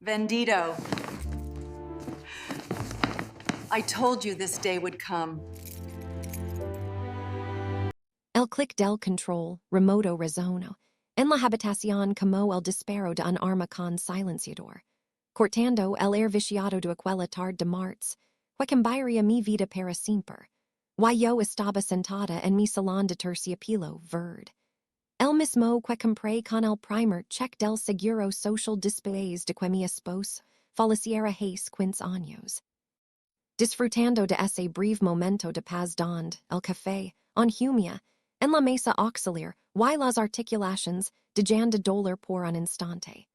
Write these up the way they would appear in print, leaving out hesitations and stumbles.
Vendido. I told you this day would come. El clic del control, remoto rezono, en la habitación como el disparo de un arma con silenciador, cortando el air viciado de aquella tarde de marts, que cambiaría mi vida para siempre. Yo estaba sentada en mi salón de terciopelo verde. El mismo que compré con el primer check del seguro social después de que mi esposo falleciera hace 15 años. Disfrutando de ese breve momento de paz donde el café, en humia, en la mesa auxiliar, y las articulaciones dejan de doler por un instante.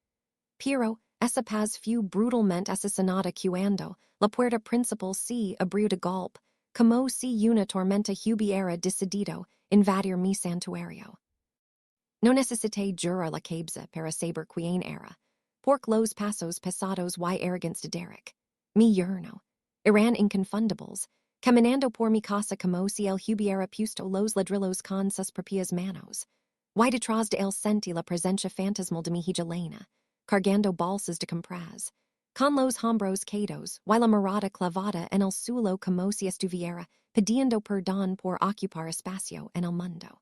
Pero esa paz fue brutalmente asesinada cuando la puerta principal se abrió de golpe, como si una tormenta hubiera decidido invadir mi santuario. No necesité jurar la cabeza para saber quién era, porque los pasos pesados y arrogantes de Derek, mi yerno, eran inconfundibles, caminando por mi casa como si él hubiera puesto los ladrillos con sus propias manos. Y detrás de él sentí la presencia fantasmal de mi hija Elena, cargando bolsas de compras, con los hombros caídos y la mirada clavada en el suelo como si estuviera pidiendo perdón por ocupar espacio en el mundo.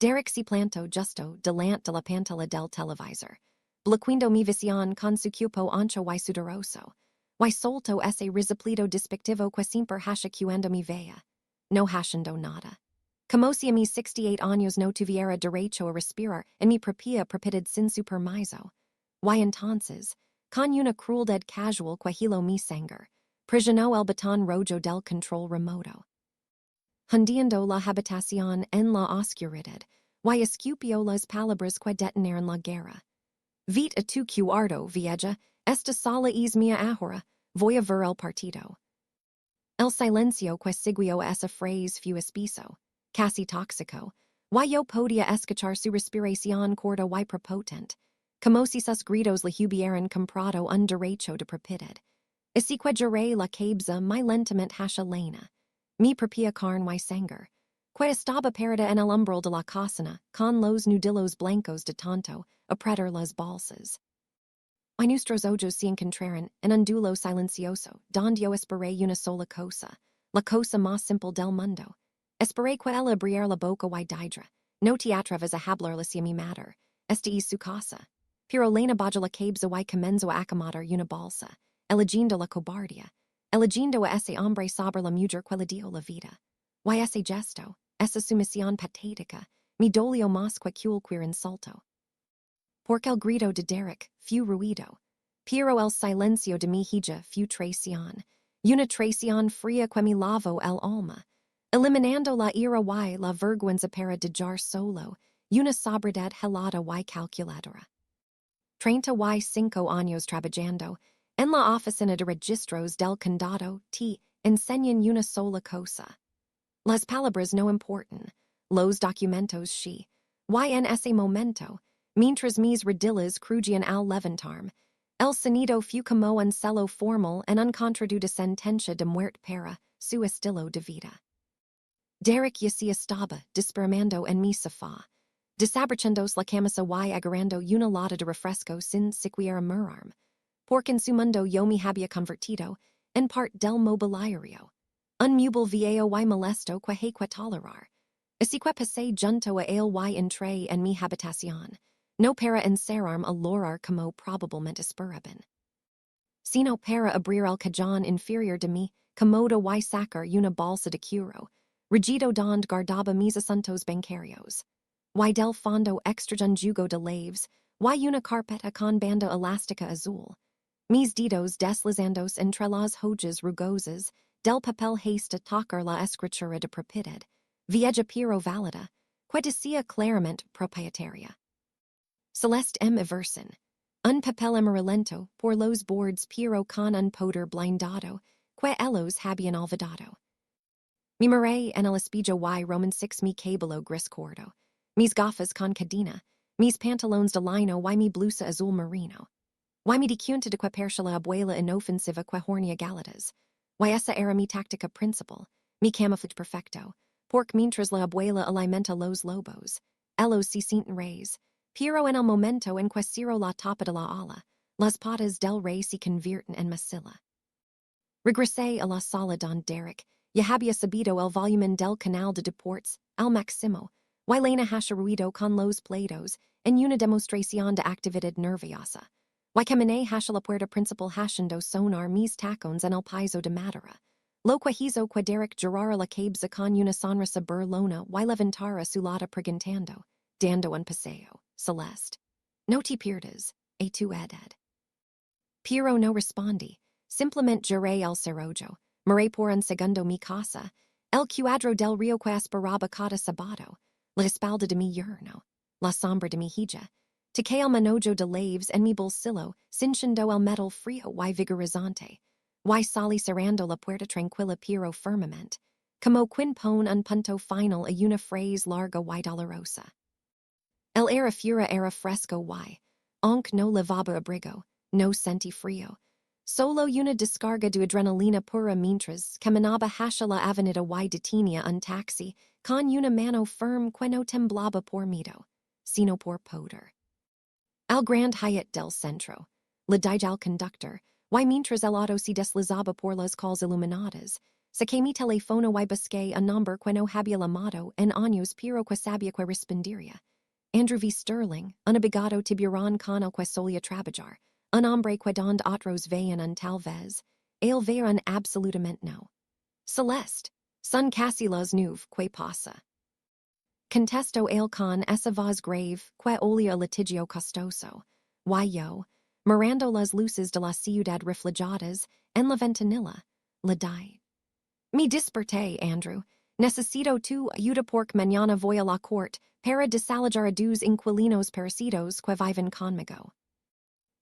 Derek se plantó justo delante de la pantalla del televisor, bloqueando mi visión con su cuerpo ancho y sudoroso, y soltó ese risoplito despectivo que siempre hasha cuando me veía, no hashando nada. Como si a mis 68 años no tuviera derecho a respirar en mi propia propiedad sin su permiso. Y entonces, con una crueldad casual que heló mi sangre, presionó el botón rojo del control remoto. Hundiendo la habitación en la oscuridad, y escupió las palabras que detonaron la guerra. Vite a tu cuarto, vieja, esta sala es mía ahora, voy a ver el partido. El silencio que siguió esa frase fue espeso, casi tóxico, y yo podía escuchar su respiración corta y prepotente, como si sus gritos le hubieran comprado un derecho de propiedad. Así que lloré la cabeza muy lentamente hacia Elena, mi propia carne y sangre, que estaba parada en el umbral de la cocina con los nudillos blancos de tanto apretar las bolsas. Y nuestros ojos se encontraron en un duelo silencioso, donde yo esperé una sola cosa, la cosa más simple del mundo. Esperé que él abriera la boca y dijera, no te atrevas a hablarle a mi madre, esta es su casa. Pero Elena bajó la cabeza y comenzó a acomodar una bolsa, eligiendo la cobardía, eligiendo a ese hombre sobre la mujer que le dio la vida. Y ese gesto, esa sumisión patética, me dolió más que cualquier insulto. Porque el grito de Derek fue ruido, pero el silencio de mi hija fue traición, una traición fría que me lavó el alma, eliminando la ira y la vergüenza para dejar solo, una sobriedad helada y calculadora. 35 años trabajando, en la oficina de registros del condado te enseñan una sola cosa. Las palabras no importan, los documentos sí, y en ese momento, mientras mis rodillas crujían al levantarme, el sonido fue como un celo formal en un contrato de sentencia de muerte para su estilo de vida. Derek ya se estaba desparramando en mi sofá, desabrochándose la camisa y agarrando una lata de refresco sin siquiera mirarme, porque en su mundo yo me había convertido en parte del mobiliario. Un mueble viejo y molesto que hay que tolerar. Así que pasé junto a él y entré en mi habitación, no para encerrarme a lorar como probablemente esperaban, sino para abrir el cajón inferior de mi comodo y sacar una bolsa de cuero, rigido donde guardaba mis asuntos bancarios. Y del fondo extra un jugo de laves, y una carpeta con banda elástica azul. Mis dedos deslizándose entre las hojas rugosas del papel haste a tocar la escritura de propiedad, vieja pero válida, que decía claramente propietaria. Celeste M. Everson. Un papel amarillento por los bordes pero con un poder blindado, que ellos habían olvidado. Mi miré en el espejo y Roman 6 mi cabello gris corto, mis gafas con cadena, mis pantalones de lino y mi blusa azul marino. Y mi di cuenta de que percha la abuela inofensiva que hornea galetas. Y esa era mi táctica principal, mi camuflaje perfecto, porque mientras la abuela alimenta los lobos, ellos se sienten reyes, pero en el momento en que cierro la tapa de la ala, las patas del rey se convierten en masilla. Regresé a la sala don Derek, ya había sabido el volumen del canal de deportes, al máximo, y lena hasharuido con los platos, en una demostración de actividad nerviosa. Y caminé hacia la puerta principal hashendo sonar mis tacones en el piso de madera. Lo que hizo que Derek girara la cabeza con una sonrisa burlona y levantara su lata preguntando, dando un paseo, Celeste. No te pierdas, tu ed. Piero no respondí. Simplemente giré el cerrojo, miré por un segundo mi casa, el cuadro del río que esperaba cada sábado, la espalda de mi yerno, la sombra de mi hija, toqué el manojo de laves en mi bolsillo, cinchando el metal frío y vigorizante, y salí cerrando la puerta tranquila Piero firmament, como quien pone un punto final a una frase larga y dolorosa. El aire fuera era fresco y, aunque no levaba abrigo, no sentí frío. Solo una descarga de adrenalina pura mientras caminaba hacia la avenida y detenía un taxi con una mano firme que no temblaba por miedo, sino por poder. Al Grand Hyatt del Centro, le dije al conductor, y mientras el auto se deslizaba por las calles iluminadas, saqué mi teléfono y busqué un nombre que no había llamado en años pero que sabía que respondería. Andrew V. Sterling, un abogado tiburón con el que solía trabajar, un hombre que donde otros veían un tal vez, él veía un absolutamente no. Celeste, son casi las nueve que pasa. Contesto él con esa voz grave que olía litigio costoso, y yo, mirando las luces de la ciudad reflejadas en la ventanilla, le di. Me desperté, Andrew. Necesito tu ayuda porque mañana voy a la corte para desalojar a dos inquilinos parecidos que viven conmigo.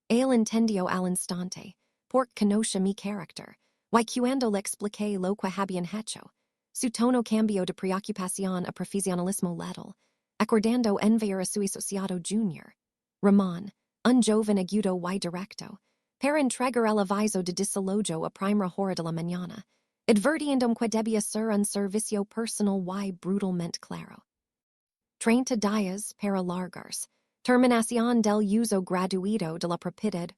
Él entendió al instante, porque conoce mi carácter, y cuando le expliqué lo que habían hecho, su tono cambió de preocupación a profesionalismo letal, acordando enviar a su asociado junior, Ramón, un joven agudo y directo, para entregar el aviso de desalojo a primera hora de la mañana, advirtiendo que debía ser un servicio personal y brutalmente claro. 30 días para largarse. Terminación del uso gratuito de la propiedad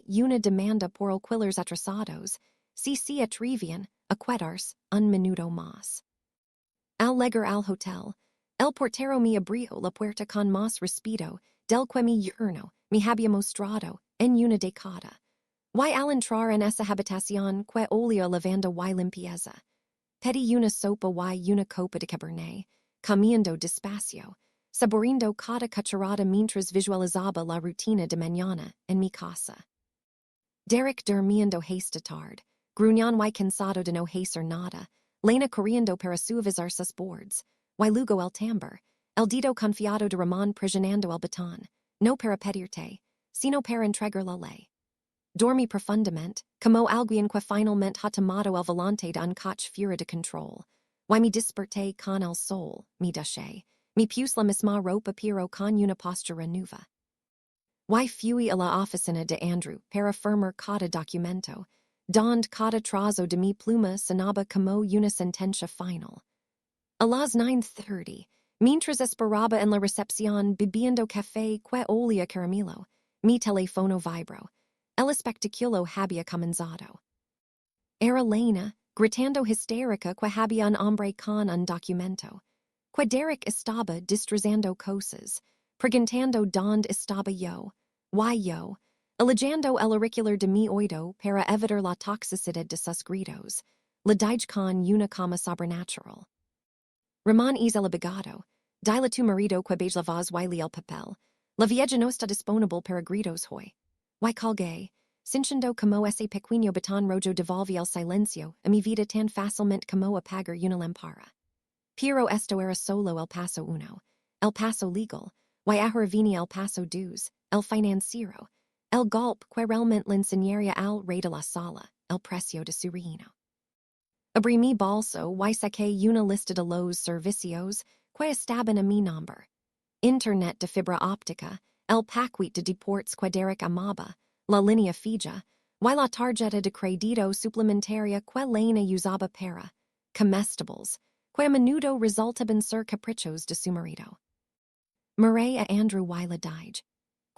y una demanda por alquileres atrasados, si se atrevían a quedarse un minuto más. Al llegar al hotel, el portero me abrió la puerta con más respeto del que mi yerno me había mostrado en una década. Y al entrar en esa habitación que olía lavanda y limpieza, pedí una sopa y una copa de cabernet, comiendo despacio, saboreando cada cucharada mientras visualizaba la rutina de mañana en mi casa. Derek durmiendo hasta tarde, gruñón y cansado de no hacer nada, Lena corriendo para suavizar sus boards, y luego el tambor, el dedo confiado de Ramón presionando el batón, no para pedirte, sino para entregar la ley. Dormí profundamente, como alguien que finalmente ha tomado el volante de un coche fuera de control, y me desperté con el sol, me duché, me puse la misma ropa pero con una postura nueva. Y fui a la oficina de Andrew para firmar cada documento, donde cada trozo de mi pluma sonaba como una sentencia final. A las 9:30, mientras esperaba en la recepción bebiendo café que olía caramelo, mi teléfono vibró. El espectáculo había comenzado. Era Lena, gritando histérica que había un hombre con un documento. Que Derek estaba destrozando cosas, preguntando dónde estaba yo, allegando el auricular de mi oído para evitar la toxicidad de sus gritos, le dije con una calma sobrenatural. Ramón es el abogado, dile a tu marido que beige la voz y lee el papel, la vieja no está disponible para gritos hoy. Y colgué, cinchando como ese pequeño botón rojo devolví el silencio a mi vida tan fácilmente como apagar una lámpara. Pero esto era solo el paso uno, el paso legal, y ahora venía el paso dos, el financiero, el golpe que realmente le enseñaría al rey de la sala, el precio de su reino. Abrí mi bolso y saqué una lista de los servicios que estaban a mi nombre. Internet de fibra óptica, el paquete de deportes que Derek amaba, la línea fija, y la tarjeta de crédito suplementaria que Lena usaba para comestibles, que a menudo resultaban ser caprichos de su marido. Miré a Andrew y le dije,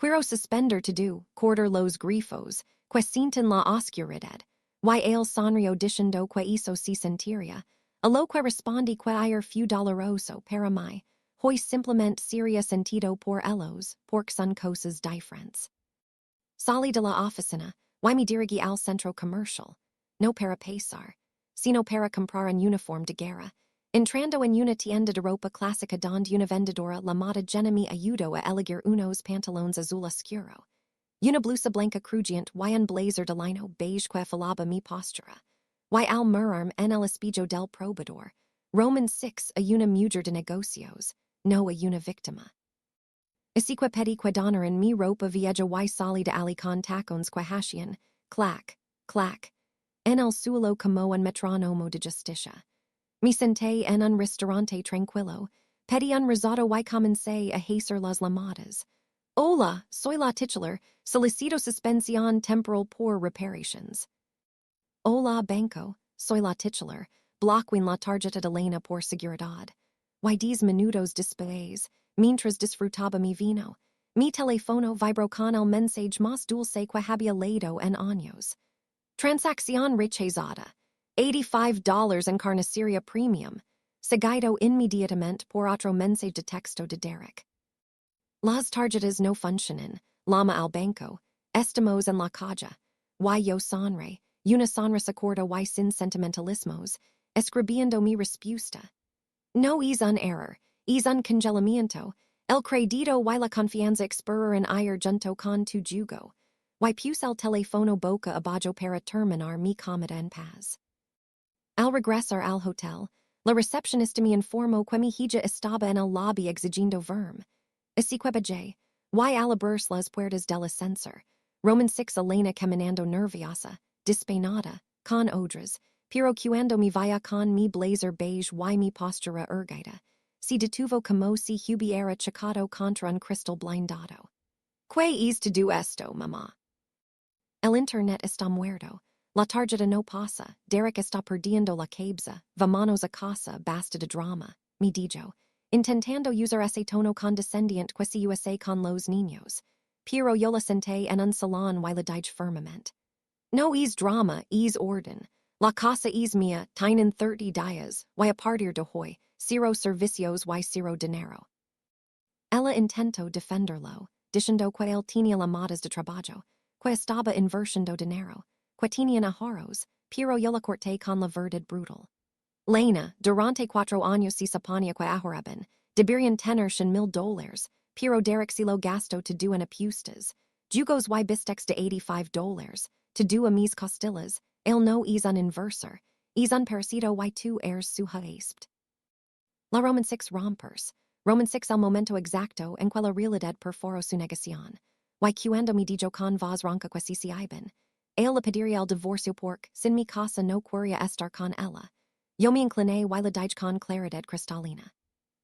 Quiro suspender to do, quarter los grifos, que sinten la oscuridad, y el sonrio diciendo que hizo si sentiria, a lo que respondi que ayer fu doloroso para mí, hoy simplemente seria sentido por ellos, porque son cosas diferentes. Salí de la oficina, y me dirigí al centro comercial, no para pesar, sino para comprar un uniforme de guerra. Entrando en una tienda de ropa clásica donde una vendedora llamada Jenna me ayudó a elegir unos pantalones azul oscuro, una blusa blanca crujiente y un blazer de lino beige que falaba mi postura, y al mirarme en el espejo del probador, Roman 6 a una mujer de negocios, no a una víctima. Así que pedí que donaran mi ropa vieja y salí de allí con tacones que hacían, clac, clac, en el suelo como un metrónomo de justicia. Me senté en un restaurante tranquilo, pedí un risotto y comencé a hacer las llamadas. Hola, soy la titular, solicito suspensión temporal por reparations. Hola, banco, soy la titular, bloqueen la tarjeta de Elena por seguridad. Y 10 minutos después, mientras disfrutaba mi vino, mi teléfono vibró con el mensaje más dulce que había leído en años. Transacción rechazada. $85 en carnicería premium, seguido inmediatamente por otro mensaje de texto de Derek. Las tarjetas no funcionan, llama al banco, estamos en la calle, y yo sonre, una sonrisa corta y sin sentimentalismos, escribiendo mi respuesta. No es un error, es un congelamiento, el crédito y la confianza expirar en ayer junto con tu jugo, y puse el teléfono boca abajo para terminar mi comida en paz. Al regresar al hotel, la recepcionista me informó que mi hija estaba en el lobby exigiendo verme. Así que bajé, y al abrir las puertas del ascensor, Roman 6 Elena caminando nerviosa, despeinada, con odres, pero cuando me vaya con mi blazer beige y mi postura erguida, se detuvo como si hubiera chocado contra un cristal blindado. ¿Qué es todo esto, mamá? El internet está muerto. La tarjeta no pasa, Derek está perdiendo la cabeza, vámonos a casa, basta de drama, me dijo, intentando usar ese tono condescendiente que se usa con los niños. Pero yo la senté en un salón y la dije firmemente. No es drama, es orden. La casa es mía, tienen 30 días, y a partir de hoy, cero servicios y cero dinero. Ella intentó defenderlo, diciendo que él tenía llamadas de trabajo, que estaba invirtiendo dinero, que tenían ahorros, pero yo la corté con la verdad brutal. Lena, durante 4 años se suponía que ahorraban, deberían tener $1,000, pero Derek se lo gastó to do en apuestas, jugos y bistecs de $85, to do a mis costillas, él no es un inversor, es un parasito y tú eres su huésped. La Roman 6 rompers, Roman 6 al momento exacto en que la realidad perforó su negación, y cuando me dijo con voz ronca que si se iban, él le pediría el divorcio porque, sin mi casa no quería estar con ella. Yo me incliné y la dije con claridad cristalina.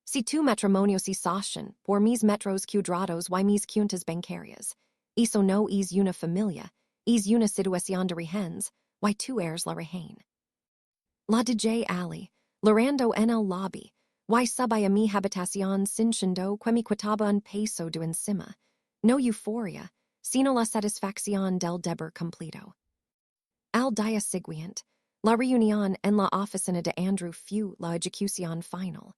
Si tu matrimonio se sostiene por mis metros cuadrados y mis cuentas bancarias, eso no es una familia, es una situación de rehenes, y tú eres la rehén. La DJ Ali, lorando en el lobby, y subí a mi habitación sintiendo que me quitaba un peso de encima, no euforia, sino la satisfacción del deber cumplido. Al día siguiente, la reunión en la oficina de Andrew fue la ejecución final.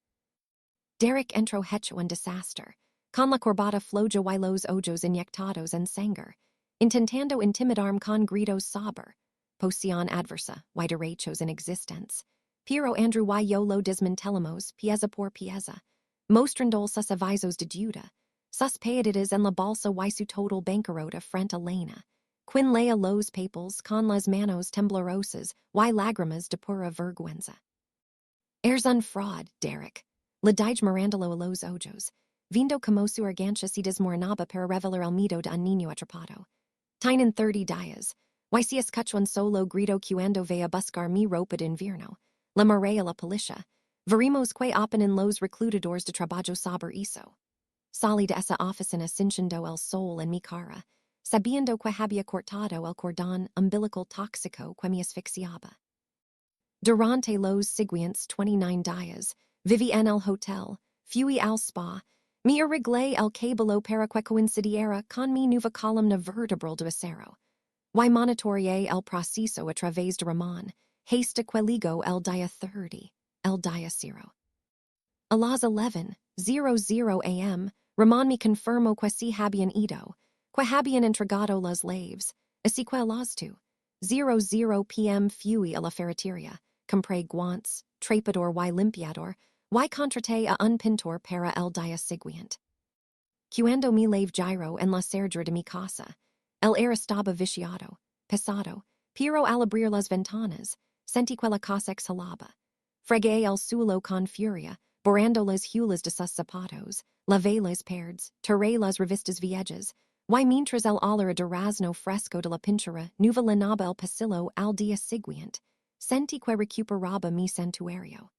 Derek entró hecho un desastre, con la corbata floja y los ojos inyectados en sangre, intentando intimidarme con gritos saber, posición adversa y derechos en existence. Pero Andrew y yo lo desmantelamos pieza por pieza, mostrando sus avisos de deuda, sus pérdidas en la bolsa y su total bancarrota frente a Lena. Quien lea los papeles con las manos temblorosas y lágrimas de pura vergüenza. Eres un fraud, Derek. Le dije mirándolo a los ojos, viendo como su argancha se desmoronaba para revelar el miedo de un niño atrapado. Tienen 30 días, y si escucho un solo grito cuando ve a buscar mi ropa de invierno, le miré a la policía, veremos que open en los reclutadores de trabajo sobre eso. Salí de esa oficina sintiendo el sol en mi cara, sabiendo que había cortado el cordón umbilical tóxico que me asfixiaba. Durante los siguientes 29 días, viví en el hotel, fui al spa, Mi irregle el cabelo para que coincidiera con mi nueva columna vertebral de acero. Y monitoreé el proceso a través de Ramon, hasta que ligo el día 30, el día 0. A las 11:00 a.m., Ramon me confirmó que si habían ido, que habían entregado las llaves, así que a las 2:00 p.m. fui a la ferretería, compré guantes, trapeador y limpiador, y contraté a un pintor para el día siguiente. Cuando me lave giro en la cerradura de mi casa, el aire estaba viciado, pesado, pero al abrir las ventanas, sentí que la casa exhalaba. Fregué el suelo con furia, borrando las hulas de sus zapatos, lavé las paredes, tiré las revistas viejas, y mientras el olor a durazno fresco de la pintura nueva llenaba el pasillo al día siguiente, sentí que recuperaba mi santuario.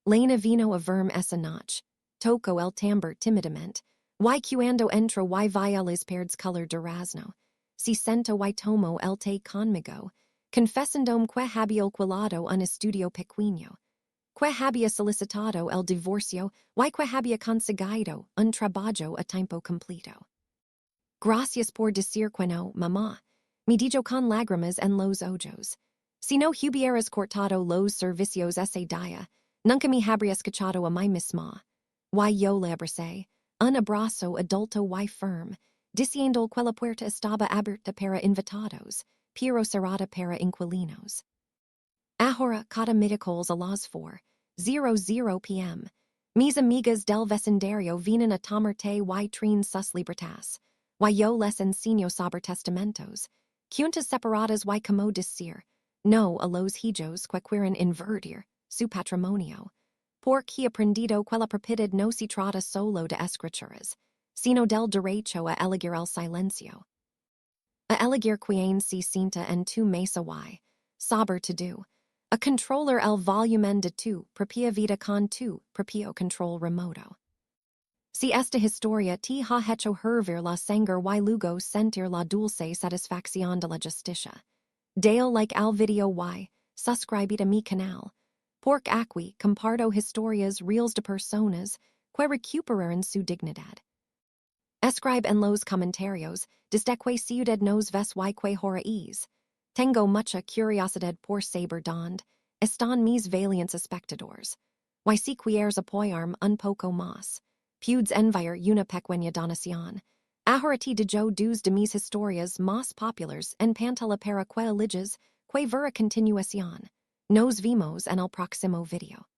Lena vino a verme esa noche, toco el tambor timidamente, y cuando entro y vaya las paredes color durazno, si sento y tomo el té conmigo, confesandome que había alquilado un estudio pequeño, que había solicitado el divorcio y que había conseguido un trabajo a tiempo completo. Gracias por decir que no, mamá, me dijo con lágrimas en los ojos. Si no hubieras cortado los servicios ese día, nunca me habrías cachado a mí misma. Y yo le abracé, un abrazo adulto y firme, diciendo que la puerta estaba abierta para invitados, pero cerrada para inquilinos. Ahora cada miércoles a las 4:00 p.m., mis amigas del vecindario vienen a tomar té y traen sus libertas, y yo les enseño sobre testamentos, juntas separadas y como decir, no a los hijos que quieren invertir su patrimonio, porque he aprendido que la propiedad no se trata solo de escrituras, sino del derecho a elegir el silencio. A elegir quien se sienta en tu mesa y, saber to do, a controller el volumen de tu propia vida con tu propio control remoto. Si esta historia te ha hecho hervir la sangre y luego sentir la dulce satisfacción de la justicia, dale like al video y suscríbete a mi canal, porque aquí comparto historias reales de personas que recuperan su dignidad. Escribe en los comentarios desde que ciudad nos ves y que harías. Tengo mucha curiosidad por saber dónde están mis valientes espectadores. Y si quieres apoyarme un poco más, puedes enviar una pequeña donación. Ahora te digo dos de mis historias más populares en pantalla para que eliges que ver a continuación. Nos vemos en el próximo video.